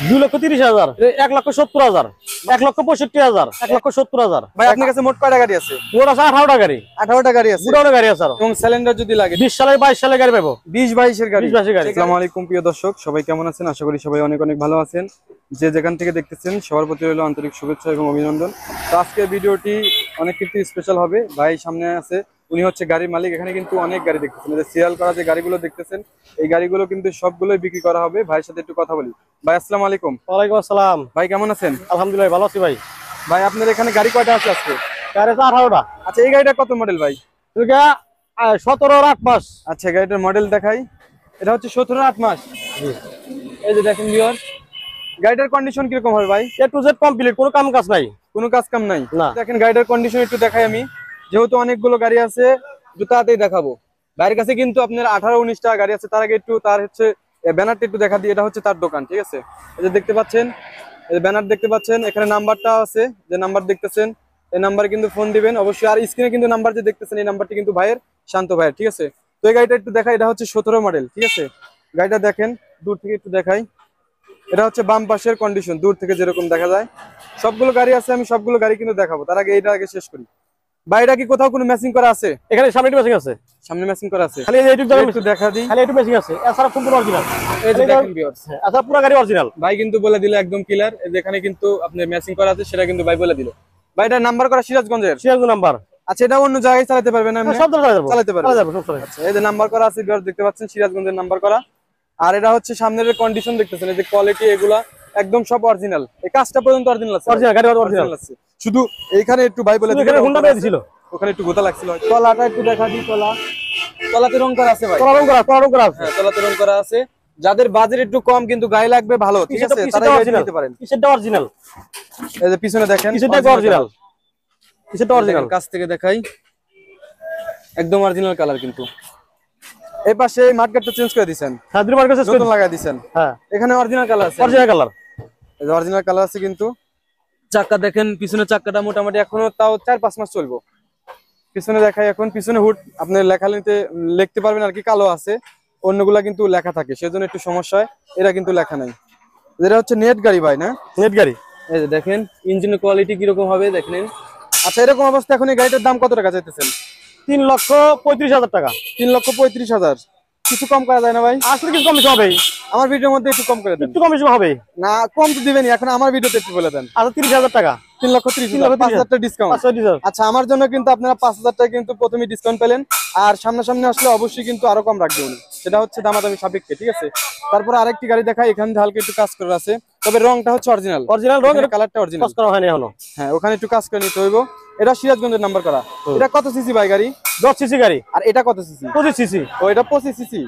2,30,000, 1,70,000, 1,65,000, 1,70,000। ভাই আপনার কাছে মোট কয়টা গাড়ি আছে? মোট আছে 18টা গাড়ি। 18টা গাড়ি আছে। পুরোনো গাড়ি আছে এবং সিলিন্ডার যদি লাগে 20 সালে 22 সালে গাড়ি পাবো। 20-22 এর গাড়ি। 20-22 এর গাড়ি। আসসালামু আলাইকুম প্রিয় দর্শক, সবাই কেমন আছেন? আশা করি সবাই অনেক অনেক ভালো আছেন। যে যেখান থেকে দেখতেছেন সবার প্রতি রইল আন্তরিক শুভেচ্ছা এবং অভিনন্দন। তো আজকে ভিডিওটি অনেক কিন্তু স্পেশাল হবে। ভাই সামনে আছে, উনি হচ্ছে গাড়ির মালিক। এখানে কিন্তু অনেক গাড়ি দেখতেছেন, যে সিরিয়াল করা যে গাড়িগুলো দেখতেছেন এই গাড়িগুলো কিন্তু সবগুলোই বিক্রি করা হবে। ভাইয়ের সাথে একটু কথা বলি। ভাই আসসালামু আলাইকুম। ওয়ালাইকুম আসসালাম। ভাই কেমন আছেন? আলহামদুলিল্লাহ ভালো আছি ভাই। ভাই আপনার এখানে গাড়ি কয়টা আছে আজকে? গাড়ি আছে 18টা। আচ্ছা এই গাড়িটা কত মডেল ভাই? এটা 17-8 মাস। আচ্ছা গাড়িটার মডেল দেখাই। এটা হচ্ছে 17-8 মাস। এই যে দেখেন ভিউয়ার, গাড়িটার কন্ডিশন কিরকম হবে ভাই? A to Z কমপ্লিট, কোনো কাম কাজ নাই। কোনো কাজ কাম নাই না। দেখেন গাড়িটার কন্ডিশন একটু দেখাই আমি, যেহেতু অনেকগুলো গাড়ি আছে একটু তাড়াতাড়ি দেখাবো। বাইরের কাছে কিন্তু আপনার 18-19টা গাড়ি আছে। তার আগে একটু তার হচ্ছে ব্যানারটা একটু দেখা দিই। এটা হচ্ছে তার দোকান, ঠিক আছে? এই যে দেখতে পাচ্ছেন, এই ব্যানার দেখতে পাচ্ছেন, এখানে নাম্বারটা আছে, যে নাম্বার দেখতেছেন এই নাম্বারে কিন্তু ফোন দিবেন অবশ্যই। আর স্ক্রিনে কিন্তু নাম্বার যে দেখতেছেন এই নাম্বারটি কিন্তু ভাইয়ের, শান্ত ভাইয়ের, ঠিক আছে? তো এই গাড়িটা একটু দেখাই। এটা হচ্ছে 17 মডেল, ঠিক আছে? গাড়িটা দেখেন দূর থেকে একটু দেখাই। এটা হচ্ছে বাম পাশের কন্ডিশন, দূর থেকে যেরকম দেখা যায়। সবগুলো গাড়ি আছে, আমি সবগুলো গাড়ি কিন্তু দেখাবো। তার আগে এইটা আগে শেষ করি। বাইরে কি কোথাও কোনো ম্যাচিং করা আছে? এখানে সামনে একটু ম্যাচিং আছে। সামনে ম্যাচিং করা আছে, খালি এইটুকু জায়গা একটু দেখা দিই। খালি একটু ম্যাচিং আছে, এছাড়া সম্পূর্ণ অরিজিনাল। এই যে দেখেন ভিউয়ার্স, আচ্ছা পুরো গাড়ি অরিজিনাল। ভাই কিন্তু বলে দিল একদম ক্লিয়ার। এই যে এখানে কিন্তু আপনার ম্যাচিং করা আছে, সেটা কিন্তু ভাই বলে দিল। ভাই এটা নাম্বার করা সিরাজগঞ্জের। সিরাজগঞ্জ নাম্বার। আচ্ছা এটা অন্য জায়গায় চালাতে পারবেন আপনি? সব জায়গায় চালাতে পারবেন। আচ্ছা এই যে নাম্বার করা আছে ভিউয়ার্স, দেখতে পাচ্ছেন সিরাজগঞ্জের নাম্বার করা। আর এটা হচ্ছে সামনের কন্ডিশন দেখতেছেন, এই যে কোয়ালিটি এগুলা একদম সব অরিজিনাল। এই কাজটা পর্যন্ত অরিজিনাল আছে। অরিজিনাল গাড়ি অরিজিনাল আছে। শুধু এইখানে একটু ভাই বলে দিবেন, হুন্ডা পেয়ে ছিল ওখানে একটু গোতা লাগছিল। তলাটা একটু দেখা দিই। তলাতে রং করা আছে ভাই। রং করা আছে। হ্যাঁ তলাতে রং করা আছে। যাদের বাজেট একটু কম কিন্তু গায়ে লাগবে ভালো, ঠিক আছে, তারা এই গাড়ি নিতে পারেন। কিসেরটা অরিজিনাল? এই যে পিছনে দেখেন, কিসেরটা অরিজিনাল, কিসেরটা অরিজিনাল। কাছ থেকে দেখাই, একদম অরিজিনাল কালার। কিন্তু এই পাশে মার্কেটটা চেঞ্জ করে দিবেন। হ্যাঁ দুই মার্কেট নতুন লাগাই দিবেন। হ্যাঁ এখানে অরিজিনাল কালার আছে। অরিজিনাল কালার, এই যে অরিজিনাল কালার আছে। কিন্তু চাকা দেখেন, পিছনে চাকাটা মোটামুটি এখনো তাও 4-5 মাস চলবো। পিছনে দেখাই এখন, পিছনে হুড আপনি লেখা নিতে লিখতে পারবেন আর কি, কালো আছে। অন্যগুলা কিন্তু লেখা থাকে, সেজন্য একটু সমস্যা হয়। এরা কিন্তু লেখা নাই। এটা হচ্ছে নেট গাড়ি ভাই, না? নেট গাড়ি। এই যে দেখেন ইঞ্জিনের কোয়ালিটি কিরকম হবে দেখেন। আচ্ছা এরকম অবস্থা এখন এই গাড়িটার দাম কত টাকা চাইতেছেন? 3,35,000 টাকা। 3,35,000। কিছু কম করা যায় না ভাই? আসলে কিছু কম বেশি হবে। আমার ভিডিওর মধ্যে একটু কম করে দেন। একটু কম বেশি হবে না কম তো দিবেনই, এখন আমার ভিডিওতে একটু বলে দেন। আচ্ছা 30,000 টাকা। 3,30,000, 5,000 টাকা ডিসকাউন্ট। আচ্ছা আমার জন্য কিন্তু আপনারা 5,000 টাকা কিন্তু প্রথমে ডিসকাউন্ট পেলেন। আর সামনাসামনি আসলে অবশ্যই কিন্তু আরো কম রাখবেন, সেটা হচ্ছে দামাদামি সাপেক্ষে, ঠিক আছে? তারপর আরেকটি গাড়ি দেখাই, এখানে হালকা একটু কাজ করা আছে, তবে রংটা হচ্ছে অরিজিনাল। অরিজিনাল রং, এর কালারটা অরিজিনাল, কাজ করা হয়নি এখনো। হ্যাঁ ওখানে একটু কাজ করে নিতে হইব। এটা সিরাজগঞ্জের নাম্বার করা। এটা কত সিসি ভাই গাড়ি? 10 সিসি গাড়ি। আর এটা কত সিসি? 25 সিসি। ও এটা 25 সিসি।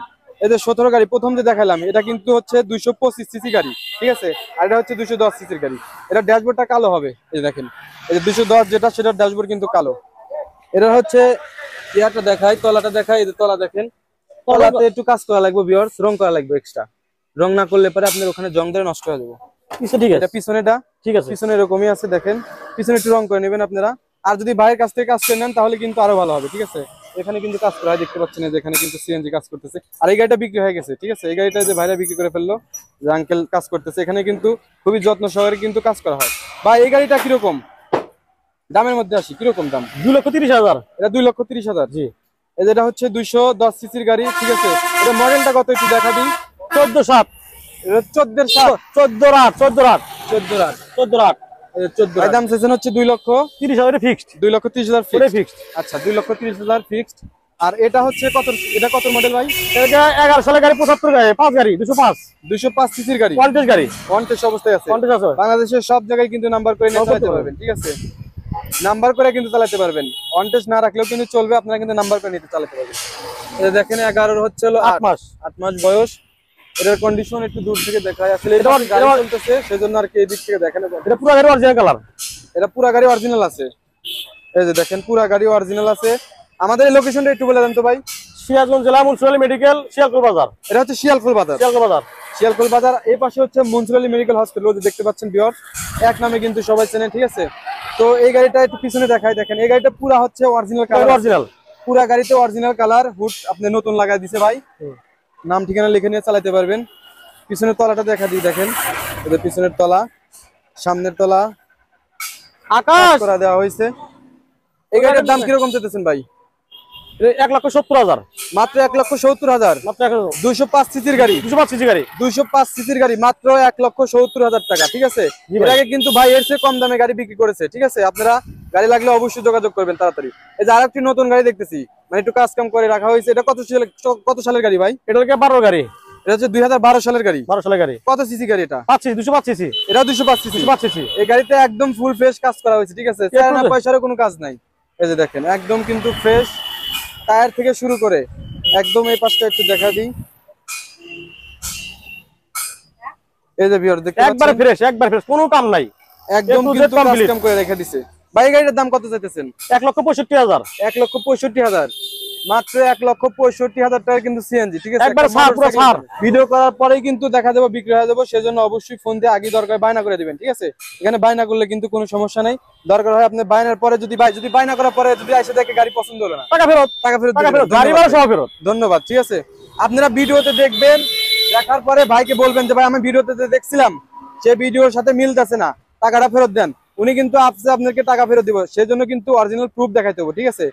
এই যে 17 গাড়ি প্রথম যে দেখালাম, এটা কিন্তু হচ্ছে 225 সিসি গাড়ি, ঠিক আছে? আর এটা হচ্ছে 210 সিসির গাড়ি। এটা ড্যাশবোর্ডটা কালো হবে, এই দেখেন, এই যে 210 যেটা, সেটার ড্যাশবোর্ড কিন্তু কালো। এটা হচ্ছে ইয়াটা দেখাই, তলাটা দেখাই। এই যে তলা দেখেন, তলাতে একটু কাজ করা লাগবে ভিউয়ার্স, রং করা লাগবে এক্সট্রা। রং না করলে পরে আপনার ওখানে জং ধরে নষ্ট হয়ে যাবে। ঠিক আছে, এটা পিছনেটা ঠিক আছে, পিছনে এরকমই আছে দেখেন। পিছনে একটু রং করে নেবেন আপনারা। আর যদি ভাইয়ের কাছ থেকে কাজ করে নেন তাহলে কিন্তু আরো ভালো হবে, ঠিক আছে? এখানে কিন্তু কাজ করা হয়, দেখতে পাচ্ছেন যে এখানে কিন্তু সিএনজি কাজ করতেছে। আর এই গাড়িটা বিক্রি হয়ে গেছে, ঠিক আছে? এই গাড়িটা যে ভাইরা বিক্রি করে ফেললো, যে আঙ্কেল কাজ করতেছে, এখানে কিন্তু খুবই যত্ন সহকারে কিন্তু কাজ করা হয়। ভাই এই গাড়িটা কিরকম দামের মধ্যে আসি? কিরকম দাম? 2,30,000। এটা 2,30,000। জি। এই যেটা হচ্ছে 210 সিসির গাড়ি, ঠিক আছে? এটা মডেলটা কত একটু দেখা দিই। 14/7। এটা 14/7, 14/8, 14/8, 14/8, 14/8। 14। দাম সেশন হচ্ছে 2,30,000 ফিক্সড। 2,30,000 ফিক্সড। আচ্ছা 2,30,000 ফিক্সড। আর এটা হচ্ছে কত? এটা কত মডেল ভাই? এটা 11 সালের গাড়ি, 75 গাড়ি, 5 গাড়ি, 205। 205 সিসির গাড়ি, 50 গাড়ি, 50 অবস্থায় আছে। 50 আছে। বাংলাদেশের সব জায়গায় কিন্তু নাম্বার করে নিয়ে চালাতে পারবেন, ঠিক আছে? নাম্বার করে কিন্তু চালাতে পারবেন, অনটেস না রাখলেও কিন্তু চলবে, আপনারা কিন্তু নাম্বার করে নিতে চালাতে পারবেন। এই দেখেন 11 হচ্ছে হলো 8 মাস, 8 মাস বয়স। এটার কন্ডিশন একটু দূর থেকে দেখায়, আসলে এটা গাড়ি চলতেছে সেজন্য আর কি এই দিক থেকে দেখেন। এটা পুরো গাড়ি অরিজিনাল কালার। এটা পুরো গাড়ি অরিজিনাল আছে। এই যে দেখেন পুরো গাড়ি অরিজিনাল আছে। আমাদের এই লোকেশনটা একটু বলে দেন তো ভাই। সিরাজগঞ্জ জেলা, মুন্সিপাল মেডিকেল, শিয়ালকুল বাজার। এটা হচ্ছে শিয়ালকুল বাজার। শিয়ালকুল বাজার, শিয়ালকুল বাজার। এই পাশে হচ্ছে মুন্সিপাল মেডিকেল হসপিটাল, যে দেখতে পাচ্ছেন ভিউয়ার্স, এক নামে কিন্তু সবাই চেনেন, ঠিক আছে? তো এই গাড়িটা একটু পিছনে দেখাই, দেখেন এই গাড়িটা পুরো হচ্ছে অরিজিনাল কালার। অরিজিনাল পুরো গাড়িতে অরিজিনাল কালার। হুড আপনি নতুন লাগাই দিছে ভাই, নাম ঠিকানা লিখে নিয়ে চালাতে পারবেন। পিছনের তলাটা দেখা দিই, দেখেন এদের পিছনের তলা, সামনের তলা আকাশ করা দেওয়া হয়েছে। এই গাড়িটার দাম কিরকম চাইতেছেন ভাই? 1,70,000 মাত্র 1,70,000। মাত্র 205 সিসির গাড়ি, 205 সিসি গাড়ি। 205 সিসির গাড়ি মাত্র 1,70,000 টাকা। ঠিক আছে, জি এর ভাই। আগে কিন্তু ভাই এর চেয়ে কম দামে গাড়ি বিক্রি করেছে। ঠিক আছে, আপনারা গাড়ি লাগলে অবশ্যই যোগাযোগ করবেন তাড়াতাড়ি। এই যে আরেকটি নতুন গাড়ি দেখতেছি, মানে একটু কাজ কাম করে রাখা হয়েছে। এটা কত সালের গাড়ি ভাই? এটা 12 গাড়ি, এটা হচ্ছে 2012 সালের গাড়ি। 12 সালের গাড়ি। কত সিসি গাড়ি এটা? 5 সিসি, 205 সিসি। এটা 205 সিসি। 205 সিসি। এই গাড়িতে একদম ফুল ফ্রেশ কাজ করা হয়েছে। ঠিক আছে, চায়না পয়সারও কোনো কাজ নাই। এই যে দেখেন একদম কিন্তু ফ্রেশ, টায়ার থেকে শুরু করে একদম। এই পাশটা একটু দেখা দিই, এই যে ভিউয়ার দেখতে একবারে পাচ্ছেন ফ্রেশ, একবারে ফ্রেশ, কোনো কাম নাই। একদম A to Z কিন্তু কাজ complete। কাম করে রেখে দিছে। ভাই গাড়িটার দাম কত চাইতেছেন? 1,65,000। 1,65,000। মাত্র 1,65,000 টাকা কিন্তু সিএনজি। ঠিক আছে, একবার একটা ছাড়, পুরো মোটরসাইকেল ছাড়। ভিডিও করার পরেই কিন্তু দেখা যাবে বিক্রি হয়ে যাবে। সেজন্য অবশ্যই ফোন দিয়ে আগে দরকার বায়না করে দিবেন। ঠিক আছে, এখানে বায়না করলে কিন্তু কোনো সমস্যা নাই। দরকার হয় আপনি বায়নার পরে যদি বায়না করার পরে যদি এসে দেখে গাড়ি পছন্দ হলো না, টাকা ফেরত, টাকা ফেরত টাকা দিবেন। ফেরত, গাড়ি ভাড়া সহ ফেরত। ধন্যবাদ। ঠিক আছে, আপনারা ভিডিওতে দেখবেন, দেখার পরে ভাইকে বলবেন যে ভাই আমি ভিডিওতে দেখছিলাম, সে ভিডিওর সাথে মিলতেছে না, টাকাটা ফেরত দেন। উনি কিন্তু আপনাকে টাকা ফেরত দিব, সেজন্য কিন্তু অরিজিনাল প্রুফ দেখাইতে হবে। ঠিক আছে,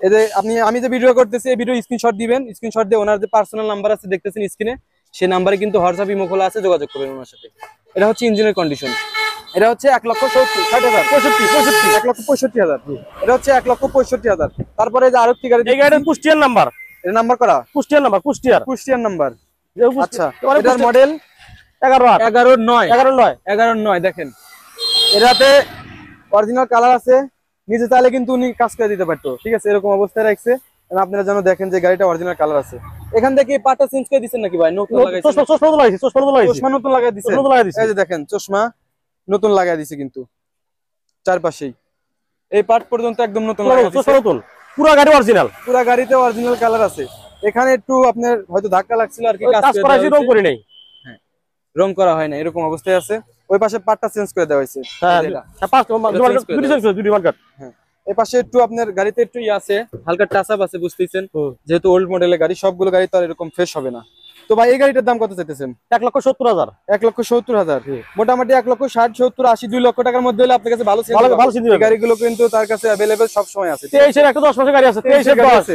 এই যে আমি যে ভিডিও করতেছি এই ভিডিও স্ক্রিনশট দিবেন। স্ক্রিনশট দিয়ে ওনার যে পার্সোনাল নাম্বার আছে দেখতেছেন স্ক্রিনে, সেই নাম্বারে কিন্তু হোয়াটসঅ্যাপ ইমো খোলা আছে, যোগাযোগ করবেন ওনার সাথে। এটা হচ্ছে ইঞ্জিনের কন্ডিশন। এটা হচ্ছে 1,60,000। 1,65,000। এটা হচ্ছে 1,65,000। তারপরে এই যে আরেকটি গাড়ি, এই গাড়ির কুষ্টিয়ার নাম্বার, এটা নাম্বার করা, কুষ্টিয়ার নাম্বার, কুষ্টিয়ার। কুষ্টিয়ার নাম্বার। আচ্ছা, এটার এটার মডেল 11/8, 11/9। 11/9। 11/9। দেখেন এটাতে অরিজিনাল কালার আছে, নিচে চাইলে কিন্তু উনি কাজ করে দিতে পারতো। ঠিক আছে, এরকম অবস্থায় রাখছে। এবং আপনারা যেন দেখেন যে গাড়িটা অরিজিনাল কালার আছে। এখান থেকে পাটা চেঞ্জ করে দিচ্ছেন নাকি ভাই? নতুন লাগাইছেন? চশমা তো লাগাইছি, চশমা তো লাগাইছি। চশমা নতুন লাগাই দিছেন? চশমা তো লাগাই দিছি। এই যে দেখেন চশমা নতুন লাগাই দিছে কিন্তু চারপাশেই। এই পার্ট পর্যন্ত একদম নতুন লাগাই দিছে। চশমা নতুন, পুরো গাড়ি অরিজিনাল। পুরো গাড়িতে অরিজিনাল কালার আছে। এখানে একটু আপনার হয়তো ধাক্কা লাগছিল আর কি, কাজ করা হয়েছে, রং করি নাই। হ্যাঁ, রং করা হয় না, এরকম অবস্থায় আছে। ওই পাশে পার্টটা চেঞ্জ করে দেওয়া হয়েছে। হ্যাঁ, এটা। পাঁচ দুটি মার্কেট। হ্যাঁ, এই পাশে একটু আপনার গাড়িতে একটু আছে, হালকা টাচ আপ আছে, বুঝতেছেন যেহেতু ওল্ড মডেলের গাড়ি, সবগুলো গাড়ি তো আর এরকম ফ্রেশ হবে না। তো ভাই এই গাড়িটার দাম কত চাইতেছেন? 1,70,000। 1,70,000। মোটামুটি 1,60,000, 70,000, 80, 2 লক্ষ টাকার মধ্যে হলে আপনার কাছে ভালো ভালো সিন দিবে। গাড়িগুলো কিন্তু তার কাছে অ্যাভেলেবেল সব সময় আছে। 23-এর একটা 10 মাসের গাড়ি আছে, 23-এর 10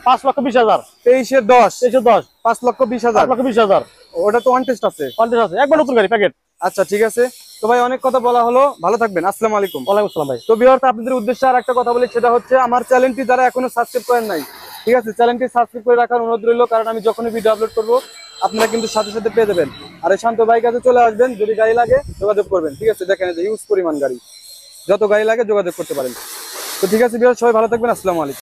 5,20,000। 23-এর 10 23-এর 10 5,20,000। 5,20,000। ওটা তো ওয়ান টেস্ট আছে। কন্টেস্ট আছে, একবার নতুন গাড়ি প্যাকেট। আচ্ছা ঠিক আছে, তো ভাই অনেক কথা বলা হলো, ভালো থাকবেন। আসসালামু আলাইকুম। ওয়ালাইকুম আসসালাম ভাই। তো ভিউয়ার্স, আপনাদের উদ্দেশ্যে আর একটা কথা বলি, সেটা হচ্ছে আমার চ্যানেলটি যারা এখনো সাবস্ক্রাইব করেন নাই, ঠিক আছে, চ্যানেলটি সাবস্ক্রাইব করে রাখার অনুরোধ রইল। কারণ আমি যখনই ভিডিও আপলোড করব আপনারা কিন্তু সাথে সাথে পেয়ে যাবেন। আর এই শান্ত ভাই কাছে চলে আসবেন, যদি গাড়ি লাগে যোগাযোগ করবেন। ঠিক আছে, দেখেন যে হিউজ পরিমাণ গাড়ি, যত গাড়ি লাগে যোগাযোগ করতে পারেন। তো ঠিক আছে ভিউয়ার্স, সবাই ভালো থাকবেন। আসসালামু আলাইকুম।